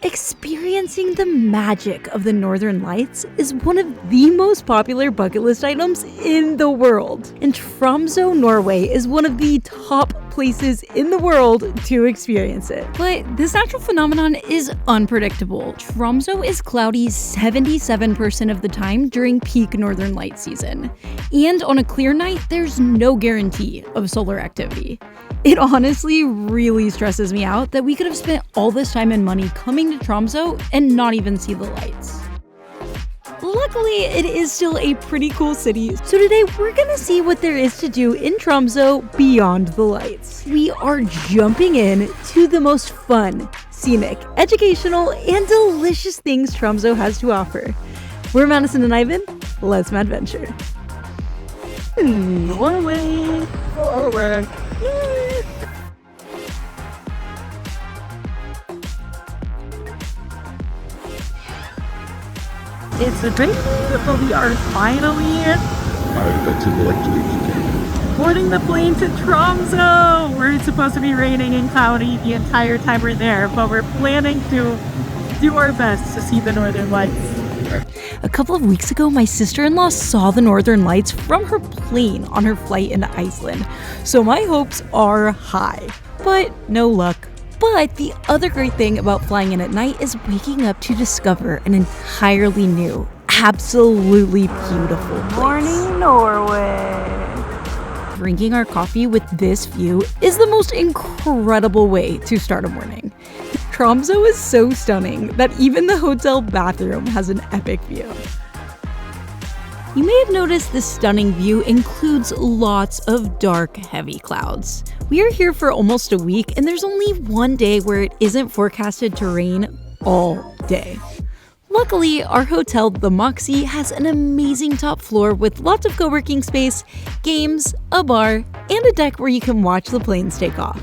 Experiencing the magic of the Northern Lights is one of the most popular bucket list items in the world. And Tromso, Norway is one of the top places in the world to experience it. But this natural phenomenon is unpredictable. Tromso is cloudy 77% of the time during peak Northern Light season. And on a clear night, there's no guarantee of solar activity. It honestly really stresses me out that we could have spent all this time and money coming to Tromso and not even see the lights. Luckily, it is still a pretty cool city, so today we're gonna see what there is to do in Tromso beyond the lights. We are jumping in to the most fun, scenic, educational, and delicious things Tromso has to offer. We're Madison and Ivan. Let's madventure. Norway forward. It's the great beautiful we are finally boarding the plane to Tromso, where it's supposed to be raining and cloudy the entire time we're there, but we're planning to do our best to see the Northern Lights. A couple of weeks ago, my sister-in-law saw the Northern Lights from her plane on her flight into Iceland, so my hopes are high, but no luck. But the other great thing about flying in at night is waking up to discover an entirely new, absolutely beautiful place. Morning, Norway. Drinking our coffee with this view is the most incredible way to start a morning. Tromso is so stunning that even the hotel bathroom has an epic view. You may have noticed this stunning view includes lots of dark, heavy clouds. We are here for almost a week, and there's only one day where it isn't forecasted to rain all day. Luckily, our hotel, the Moxy, has an amazing top floor with lots of co-working space, games, a bar, and a deck where you can watch the planes take off.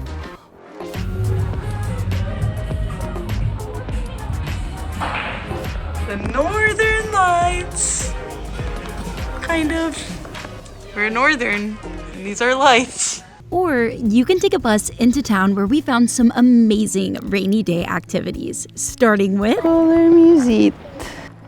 The Northern Lights. Kind of. We're northern, and these are lights. Or you can take a bus into town where we found some amazing rainy day activities, starting with Polar Museet.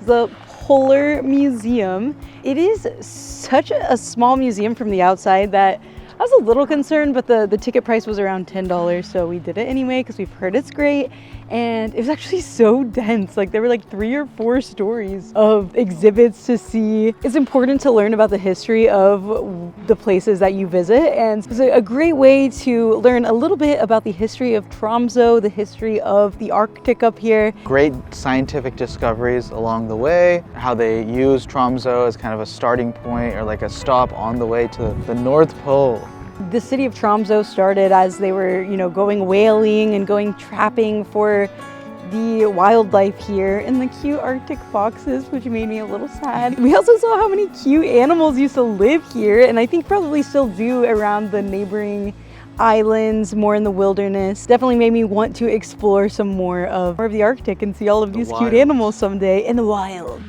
The Polar Museum. It is such a small museum from the outside that I was a little concerned, but the ticket price was around $10, so we did it anyway because we've heard it's great. And it was actually so dense. Like, there were like 3 or 4 stories of exhibits to see. It's important to learn about the history of the places that you visit, and it's a great way to learn a little bit about the history of Tromso, the history of the Arctic up here. Great scientific discoveries along the way, how they use Tromso as kind of a starting point or like a stop on the way to the North Pole. The city of Tromso started as they were, going whaling and going trapping for the wildlife here, and the cute Arctic foxes, which made me a little sad. We also saw how many cute animals used to live here, and I think probably still do around the neighboring islands, more in the wilderness. Definitely made me want to explore some more of the Arctic and see all of these cute animals someday in the wild.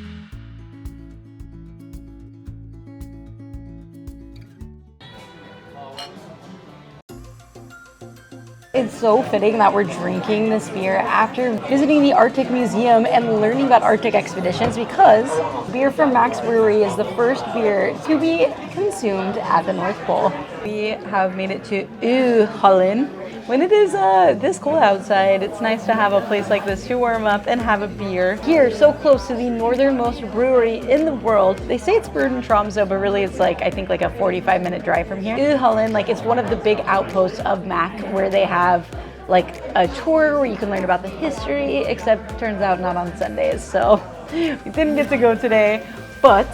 It's so fitting that we're drinking this beer after visiting the Arctic Museum and learning about Arctic expeditions, because beer from Max Brewery is the first beer to be consumed at the North Pole. We have made it to Olhallen. When it is this cold outside, it's nice to have a place like this to warm up and have a beer. Here, so close to the northernmost brewery in the world. They say it's brewed in Tromso, but really it's I think a 45-minute drive from here. Olhallen, it's one of the big outposts of Mac, where they have a tour where you can learn about the history, except turns out not on Sundays, so we didn't get to go today, but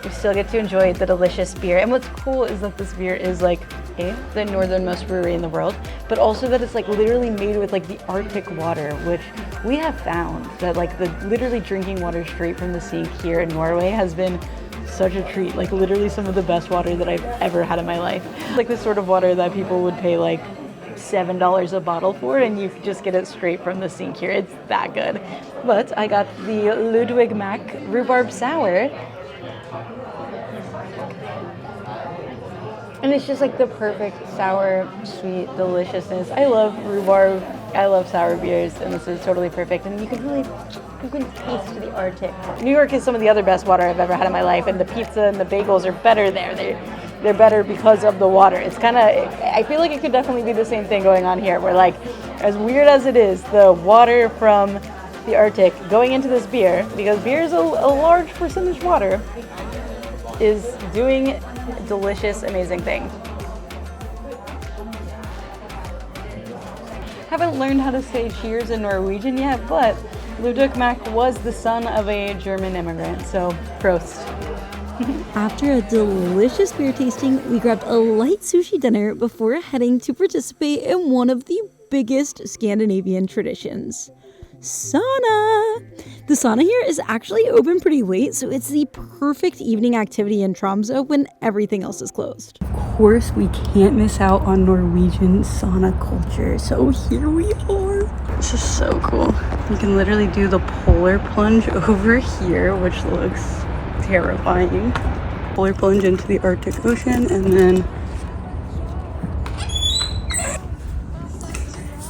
we still get to enjoy the delicious beer. And what's cool is that this beer is the northernmost brewery in the world, but also that it's literally made with the Arctic water, which we have found that the literally drinking water straight from the sink here in Norway has been such a treat. Literally some of the best water that I've ever had in my life. The sort of water that people would pay $7 a bottle for, and you just get it straight from the sink here. It's that good. But I got the Ludwig Mack rhubarb sour. And it's just the perfect sour, sweet deliciousness. I love rhubarb I love sour beers, and this is totally perfect. And you can taste the Arctic. New York is some of the other best water I've ever had in my life, and the pizza and the bagels are better there. They're better because of the water. It's kind of, I feel like it could definitely be the same thing going on here, where like, as weird as it is, the water from the Arctic going into this beer, because beer is a large percentage water, is doing delicious, amazing things. Haven't learned how to say cheers in Norwegian yet, but Ludwig Mack was the son of a German immigrant, so Prost. After a delicious beer tasting, we grabbed a light sushi dinner before heading to participate in one of the biggest Scandinavian traditions, sauna. The sauna here is actually open pretty late, so it's the perfect evening activity in Tromso when everything else is closed. Of course, we can't miss out on Norwegian sauna culture, so here we are. This is so cool. You can literally do the polar plunge over here, which looks terrifying. Polar plunge into the Arctic Ocean, and then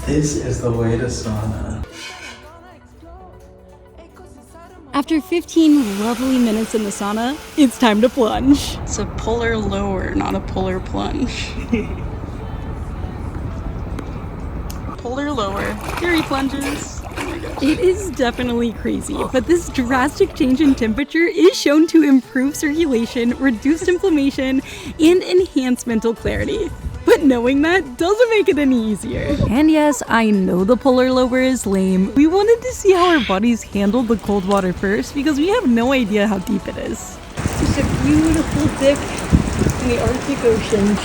This is the way to sauna. After 15 lovely minutes in the sauna, it's time to plunge. it's a polar lower, not a polar plunge. Polar lower, fury plunges. Oh my gosh. It is definitely crazy, but this drastic change in temperature is shown to improve circulation, reduce inflammation, and enhance mental clarity. But knowing that doesn't make it any easier. And yes, I know the polar lower is lame. We wanted to see how our bodies handled the cold water first because we have no idea how deep it is. Just a beautiful dip in the Arctic Ocean.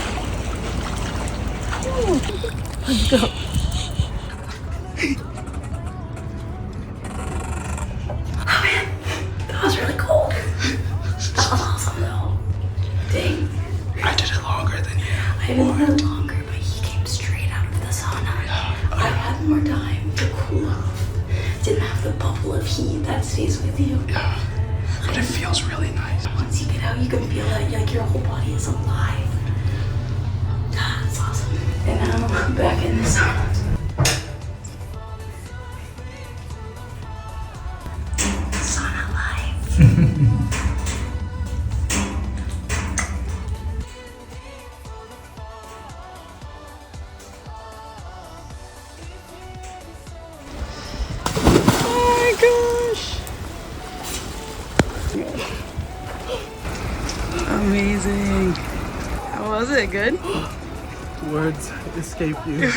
Let's go. Oh man, that was really cold. That was awesome though. Dang. I did it longer than you. I did it longer, but he came straight out of the sauna. I had more time to cool off. Didn't have the bubble of heat that stays with you. Yeah, but it feels really nice. Once you get out, you can feel it, like your whole body is alive. That's awesome. And now I'm back in the sauna. Sauna life. Amazing. How was it? Good? Words escape you.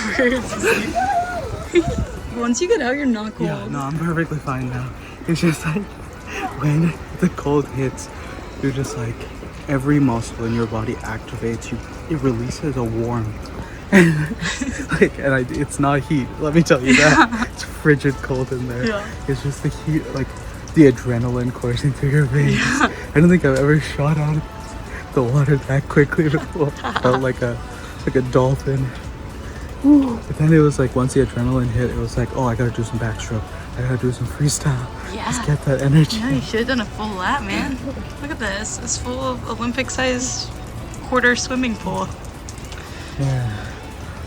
Once you get out, you're not cold. Yeah, no, I'm perfectly fine now. It's just like when the cold hits, you're just like every muscle in your body activates. It releases a warmth. It's not heat. Let me tell you that. It's frigid cold in there. Yeah. It's just the heat, like the adrenaline coursing through your veins. Yeah. I don't think I've ever shot out of the water that quickly before. Felt like a dolphin. But then it was like once the adrenaline hit, it was like, oh, I gotta do some backstroke. I gotta do some freestyle. Yeah. Just get that energy. Yeah, you should have done a full lap, man. Look at this. It's full of Olympic-sized quarter swimming pool. Yeah.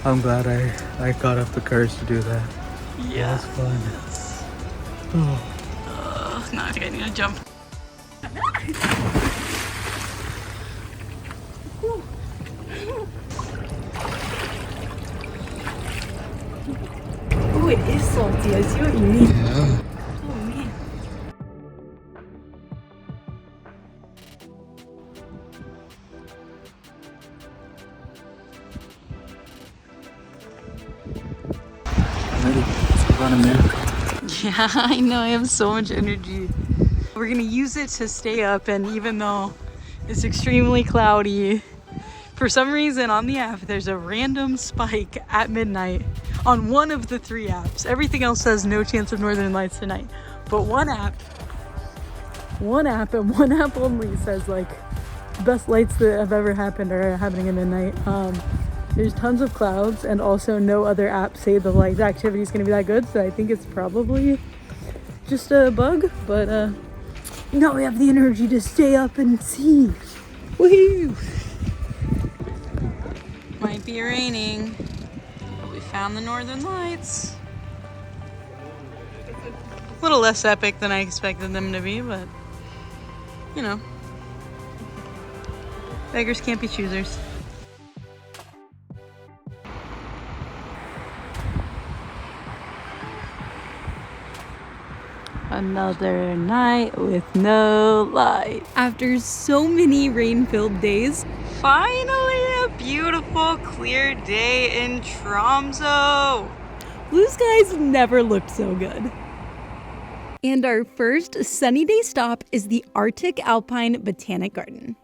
I'm glad I got up the courage to do that. Yeah. That was fun. Oh. No, I think I need to jump. Oh, it is salty. I see what you mean. Yeah. Oh, man. I'm ready. Let's run a marathon. Yeah, I know. I have so much energy. We're gonna use it to stay up, and even though it's extremely cloudy, for some reason on the app there's a random spike at midnight on one of the 3 apps. Everything else says no chance of northern lights tonight, but one app and one app only says like best lights that have ever happened are happening at midnight. There's tons of clouds, and also no other apps say the light activity is going to be that good, so I think it's probably just a bug, but now we have the energy to stay up and see. Woohoo! Might be raining, but we found the northern lights. little less epic than I expected them to be, but you know, beggars can't be choosers. Another night with no light. After so many rain-filled days, Finally a beautiful clear day in Tromso. blue skies never looked so good. And our first sunny day stop is the Arctic Alpine Botanic Garden.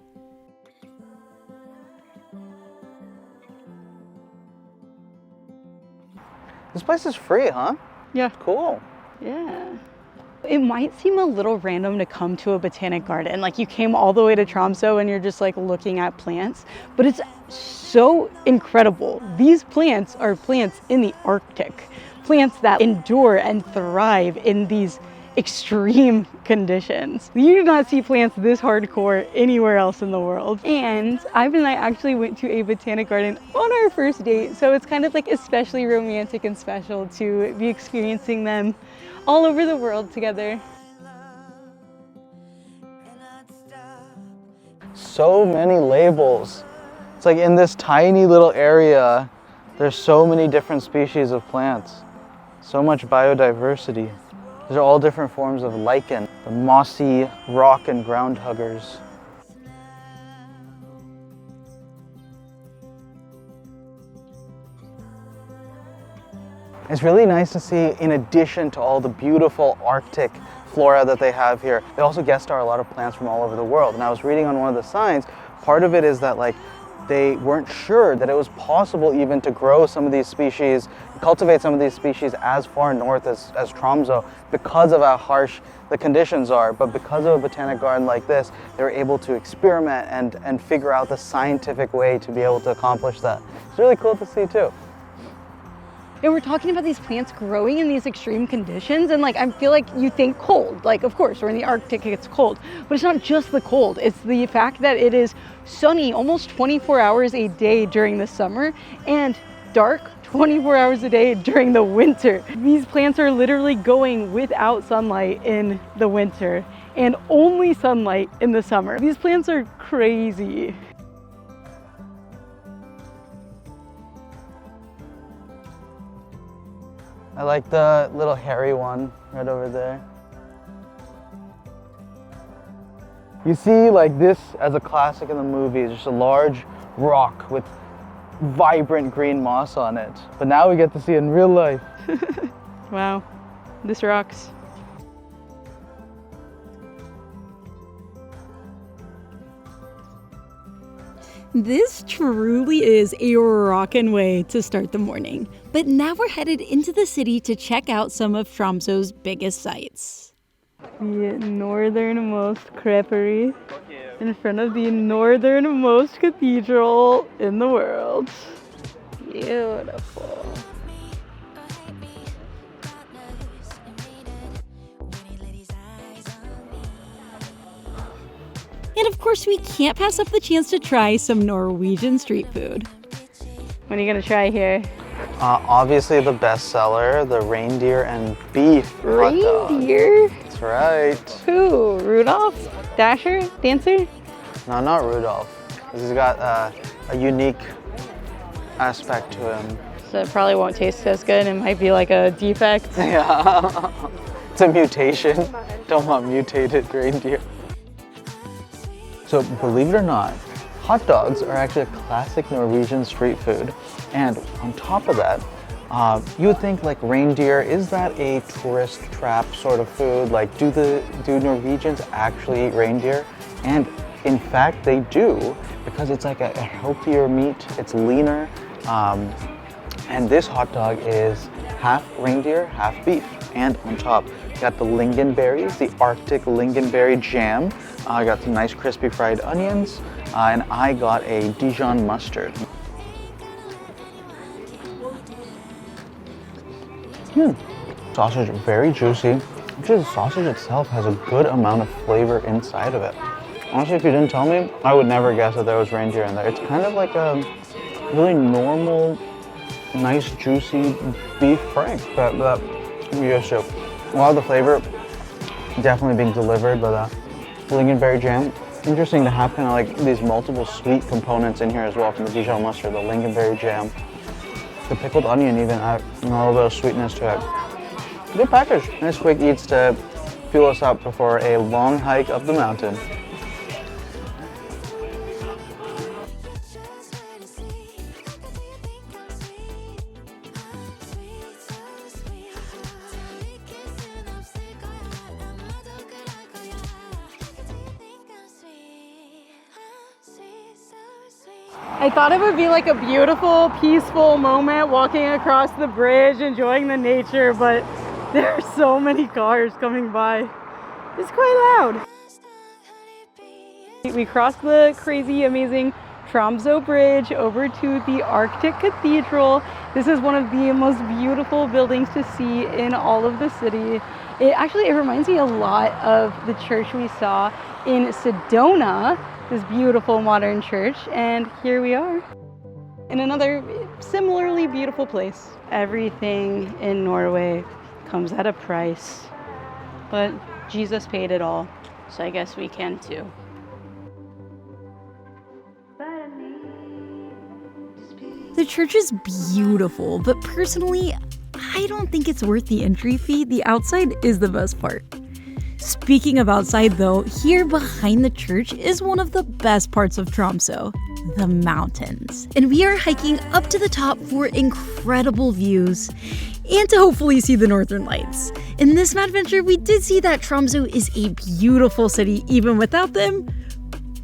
This place is free, huh? Yeah. Cool. Yeah. It might seem a little random to come to a botanic garden. Like you came all the way to Tromso and you're just like looking at plants, but it's so incredible. These plants are plants in the Arctic, plants that endure and thrive in these extreme conditions. You do not see plants this hardcore anywhere else in the world. And Ivan and I actually went to a botanic garden on our first date, so it's kind of like especially romantic and special to be experiencing them all over the world together. So many labels. It's like in this tiny little area, there's so many different species of plants. So much biodiversity. These are all different forms of lichen, the mossy rock and ground huggers. It's really nice to see, in addition to all the beautiful Arctic flora that they have here, they also guest star a lot of plants from all over the world. And I was reading on one of the signs, part of it is that like they weren't sure that it was possible even to grow some of these species, cultivate some of these species as far north as Tromso because of how harsh the conditions are. But because of a botanic garden like this, they were able to experiment and figure out the scientific way to be able to accomplish that. It's really cool to see too. And we're talking about these plants growing in these extreme conditions, and like I feel like you think cold, like of course we're in the Arctic, it's cold, but it's not just the cold, it's the fact that it is sunny almost 24 hours a day during the summer and dark 24 hours a day during the winter. These plants are literally going without sunlight in the winter and only sunlight in the summer. These plants are crazy. I like the little hairy one right over there. You see like this as a classic in the movies, just a large rock with vibrant green moss on it. But now we get to see it in real life. Wow, this rocks. This truly is a rockin' way to start the morning. But now we're headed into the city to check out some of Tromso's biggest sights. The northernmost creperie in front of the northernmost cathedral in the world. Beautiful. And of course, we can't pass up the chance to try some Norwegian street food. What are you gonna try here? Obviously the best seller, the reindeer and beef hot dog. Reindeer? That's right. Who? Rudolph? Dasher? Dancer? No, not Rudolph. He's got a unique aspect to him. So it probably won't taste as good. It might be like a defect. Yeah. It's a mutation. Don't want mutated reindeer. So believe it or not, hot dogs are actually a classic Norwegian street food. And on top of that, you would think like reindeer, is that a tourist trap sort of food? Like do Norwegians actually eat reindeer? And in fact they do, because it's like a healthier meat, it's leaner. And this hot dog is half reindeer, half beef. And on top, you got the lingonberries, the Arctic lingonberry jam. I got some nice crispy fried onions, and I got a Dijon mustard. Sausage very juicy. Actually, the sausage itself has a good amount of flavor inside of it. Honestly, if you didn't tell me, I would never guess that there was reindeer in there. It's kind of like a really normal, nice, juicy beef frank that we used to. A lot of the flavor definitely being delivered by the lingonberry jam. Interesting to have kind of like these multiple sweet components in here as well, from the Dijon mustard, the lingonberry jam, the pickled onion even, and a little bit of sweetness to it. Good package. Nice quick eats to fuel us up before a long hike up the mountain. I thought it would be like a beautiful, peaceful moment walking across the bridge, enjoying the nature, but there are so many cars coming by. It's quite loud. We crossed the crazy, amazing Tromso Bridge over to the Arctic Cathedral. This is one of the most beautiful buildings to see in all of the city. It reminds me a lot of the church we saw in Sedona, this beautiful modern church, and here we are in another similarly beautiful place. Everything in Norway comes at a price, but Jesus paid it all, so I guess we can too. The church is beautiful, but personally, I don't think it's worth the entry fee. The outside is the best part. Speaking of outside though, here behind the church is one of the best parts of Tromso, the mountains. And we are hiking up to the top for incredible views and to hopefully see the northern lights. In this adventure, we did see that Tromso is a beautiful city even without them,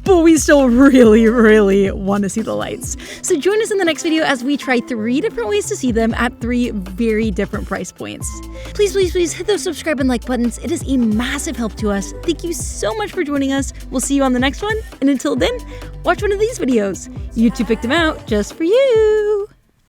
but we still really want to see the lights. So join us in the next video as we try 3 different ways to see them at 3 very different price points. Please hit those subscribe and like buttons. It is a massive help to us. Thank you so much for joining us. We'll see you on the next one. And until then, watch one of these videos. YouTube picked them out just for you.